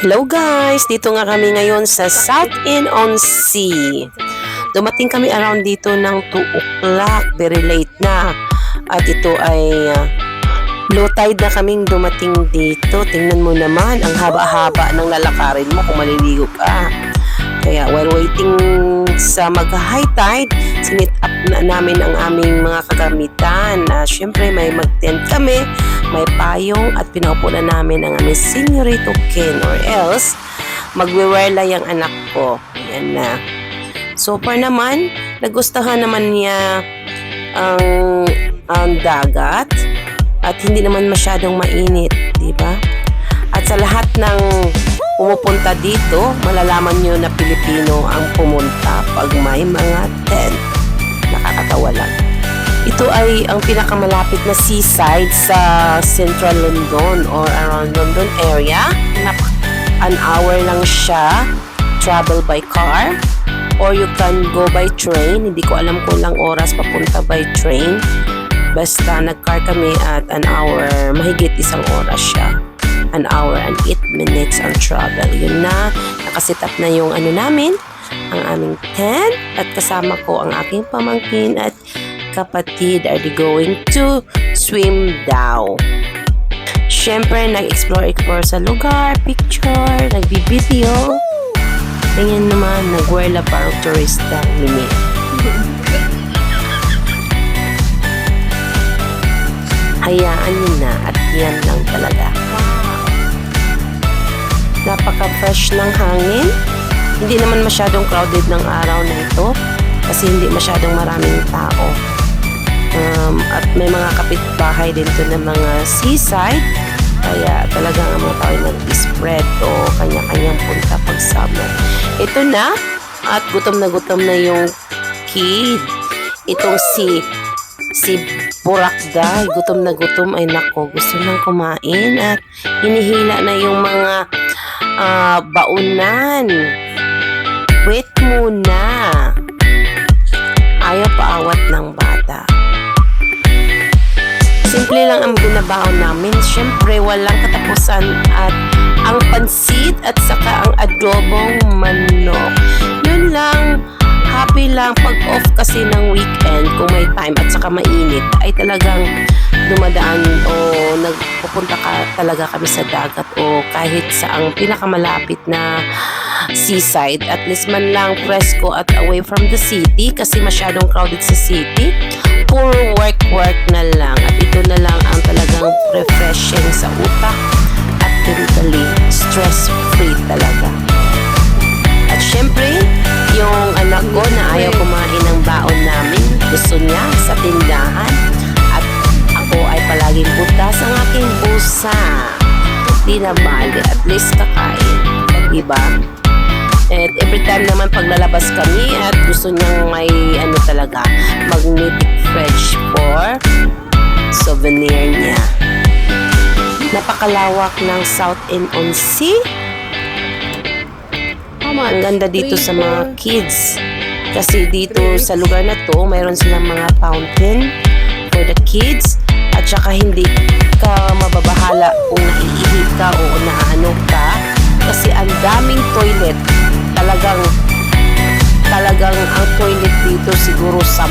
Hello guys! Dito nga kami ngayon sa South In-on-Sea. Dumating kami around dito ng 2 o'clock. Very late na. At ito ay low tide na kaming dumating dito. Tingnan mo naman, ang haba-haba ng lalakarin mo kung maliligo ka. Kaya while waiting sa mag-high tide, sinit up na namin ang aming mga kagamitan. Siyempre may mag-tent kami, may payong at pinaupo na namin ang aming senyorito Ken or else magwe-werla yung anak ko. Ayan na. So far naman, nagustuhan naman niya ang dagat at hindi naman masyadong mainit, di ba? At sa lahat ng pumupunta dito, malalaman nyo na Pilipino ang pumunta pag may mga tent. Nakakatawa lang. Ito ay ang pinakamalapit na seaside sa Central London or around London area. An hour lang siya, travel by car or you can go by train. Hindi ko alam kung ilang oras papunta by train. Basta nag-car kami at an hour, mahigit isang oras siya. An hour and 8 minutes ang travel. Yun na, nakasit up na yung ano namin, ang aming tent at kasama ko ang aking pamangkin at kapatid are going to swim daw. Siyempre, nag-explore sa lugar, picture, nag-video. Tingnan naman, nag-werla parang turista mini. Hayaan nyo na at yan lang talaga. Napaka-fresh ng hangin. Hindi naman masyadong crowded ng araw na ito kasi hindi masyadong maraming tao. At may mga kapitbahay din to ng mga seaside kaya talagang ang mga tao nag-spread o kanya-kanyang punta pag summer. Ito na at gutom na yung kid. Itong si Burakda, gutom na gutom ay nako, gusto nang kumain at hinihila na yung mga baunan. Wait muna. Ayaw paawat ng bata. Simple lang ang binabaon namin. Siyempre, walang katapusan at ang pansit at saka ang adobong manok. Yun lang. Happy lang pag off kasi ng weekend kung may time at saka mainit ay talagang dumadaan o nagpupunta talaga kami sa dagat o kahit sa ang pinakamalapit na seaside, at least man lang fresco at away from the city kasi masyadong crowded sa city. Puro work na lang at ito na lang ang talagang refreshing sa utak at totally stress-free talaga. At syempre, yung anak ko na ayaw kumain ng baon namin, gusto niya sa tindahan at ako ay palaging butas ang aking busa. Di na bali, at least kakain, diba? At every time naman paglalabas kami at gusto niyang may ano talaga, magnetic fridge for souvenir niya. Napakalawak ng South In-on-Sea. Ang ganda dito sa mga kids. Kasi dito sa lugar na to, mayroon silang mga fountain for the kids. At saka hindi ka mababahala kung naiihi ka o naano ka. Kasi ang daming toilet. Talagang ang toilet dito siguro 10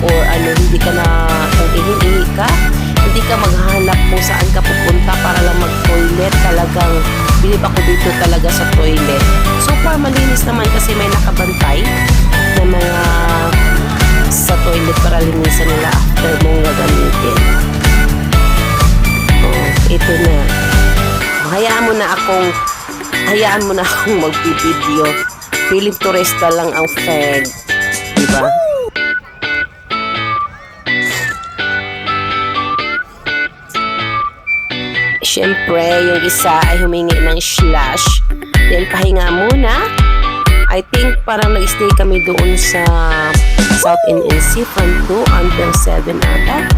or ano, hindi ka na, kung ihi ka, hindi ka maghahanap kung saan ka pupunta para lang mag-toilet. Talagang bilib ako dito talaga sa toilet. So far, malinis naman kasi may nakabantay na mga sa toilet para linisan nila after mong gagamitin. Oh, ito na. Hayaan mo na akong mag-video. Feeling turista lang ang fed. Diba? Siyempre, yung isa ay humingi ng slash. Then, pahinga muna. I think parang nag-stay kami doon sa South In-on-Sea from 2 until 7 ata.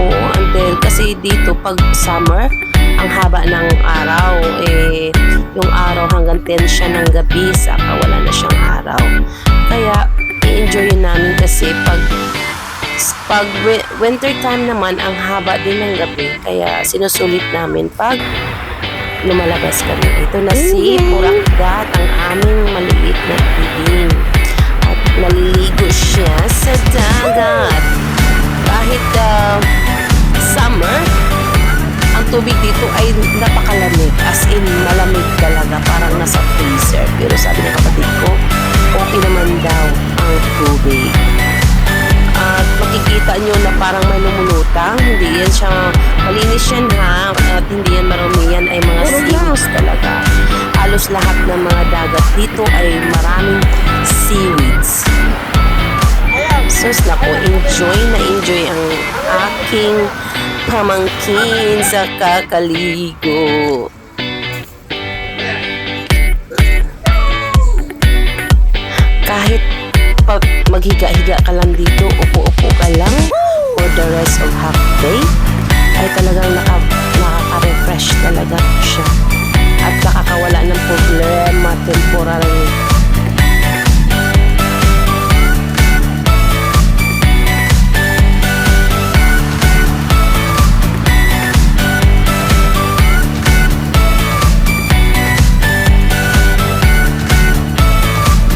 Oo, until kasi dito pag summer, ang haba ng araw. Yung araw hanggang 10 siya ng gabi, saka wala na siyang araw. Kaya, i-enjoy yun namin kasi pag winter time naman, ang haba din ng gabi. Kaya sinusulit namin pag lumalabas kami. Ito na si Purakdat, ang aming maliit na tibing. At naliligo siya sa dagat. Kahit summer, ang tubig dito ay napakalamig. As in, malamig talaga. Parang nasa freezer. Pero sabi ng kapatid ko, okay naman daw ang tubig. At makikita nyo na parang may lumulutang. Hindi yan siya, malinis yan ha. At hindi yan marumi, yan ay mga seaweeds talaga. Halos lahat ng mga dagat dito ay maraming seaweeds. Sus, naku, enjoy na enjoy ang aking pamangkin sa kakaligo. Kahit pag maghiga-higa ka lang dito, upo-upo ka lang for the rest of half day, ay talagang nakaka-refresh talaga siya. At nakakawala ng problema temporarily.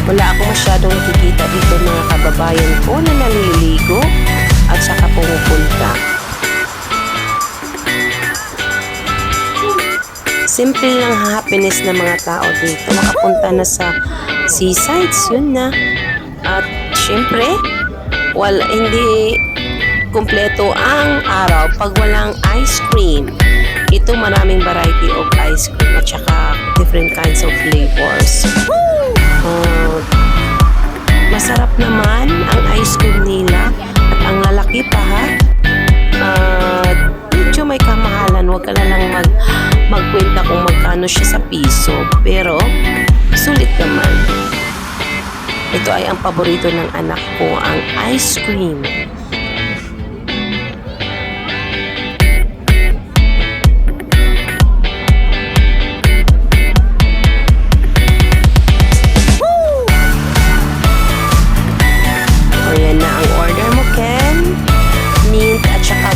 Wala ako masyadong nakikita dito mga kababayan ko na naliligo at saka pumupunta. Simple lang happiness ng mga tao dito. Makapunta na sa seasides, yun na. At syempre, hindi kumpleto ang araw pag walang ice cream. Ito maraming variety of ice cream at saka different kinds of flavors. Masarap naman ang ice cream nila at ang lalaki pa ha. Medyo may kamahalan, huwag ka na lang magkwenta kung magkano siya sa piso, pero sulit naman. Ito ay ang paborito ng anak ko, ang ice cream.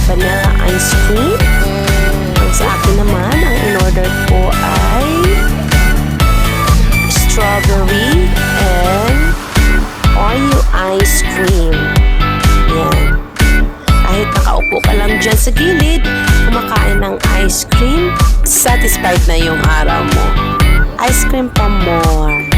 Vanilla ice cream. Ang sa akin naman, ang in-order ko ay strawberry and Oreo ice cream. Yan. Kahit nakaupo ka lang dyan sa gilid, kumakain ng ice cream, satisfied na yung araw mo. Ice cream pa more.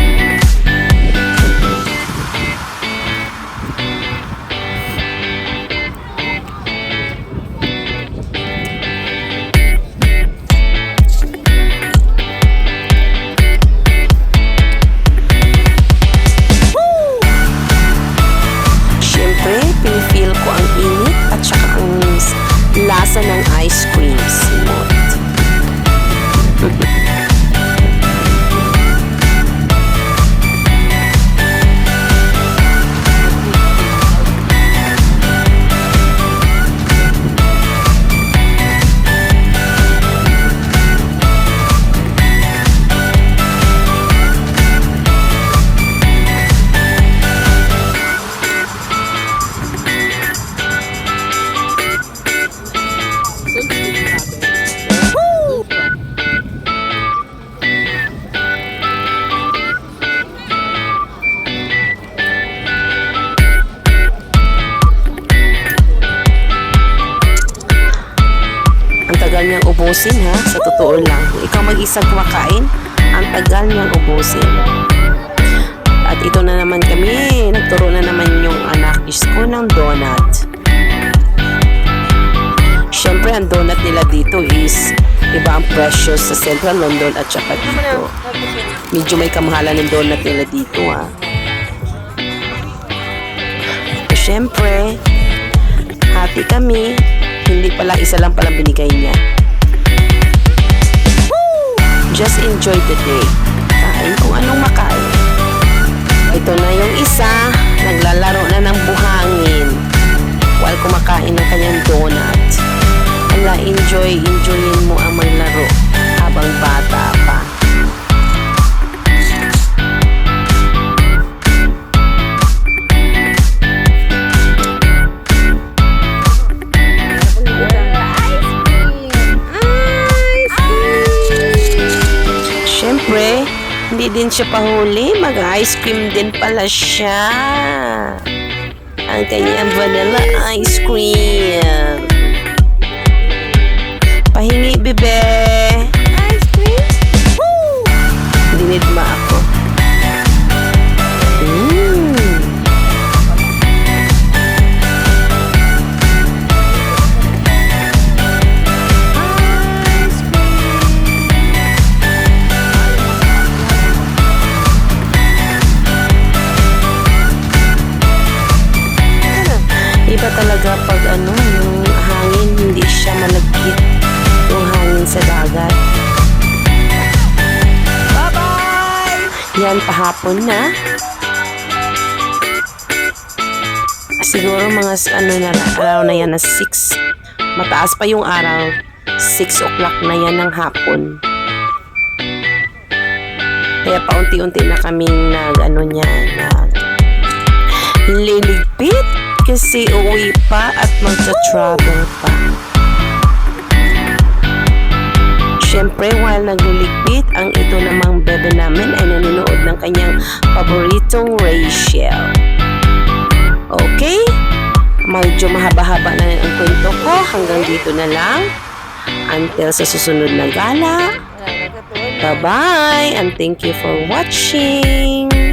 Pinifeel ko ang init at saka ang lasa ng ice cream. Smooth. Niyang ubusin ha, sa totoo lang. Ikaw mag-isang kumakain, ang tagal niyang ubusin. At ito na naman kami, nagturo na naman yung anak ko ng donut. Siyempre, ang donut nila dito is iba ang presyo sa Central London at saka dito. Medyo may kamahalan ng donut nila dito ha. Siyempre, happy kami. Hindi pala, isa lang palang binigay niya. Just enjoy the day. Kain kung anong makain. Ito na yung isa, naglalaro na ng buhangin while kumakain ng kanyang donut. Ala, enjoyin mo ang maglaro habang bata pa. syempre, hindi din siya pahuli. Mag-ice cream din pala siya. Ang kanyang vanilla ice cream. Pahingi, bebe. Ice cream? Woo! Dinidma ako. Iba talaga pag yung hangin, hindi siya malagkit yung hangin sa dagat. Bye-bye! Yan, pahapon na. Siguro mga araw na yan na 6. Mataas pa yung araw. 6 o'clock na yan ng hapon. Kaya paunti-unti na kaming liligpit. Kasi uwi pa at magsa-travel pa. Siyempre, while nagliligpit, ang ito namang bebe namin ay nanonood ng kanyang paboritong Rachel. Okay? Medyo mahaba-haba na ang kwento ko. Hanggang dito na lang. Until sa susunod na gala. Bye-bye and thank you for watching.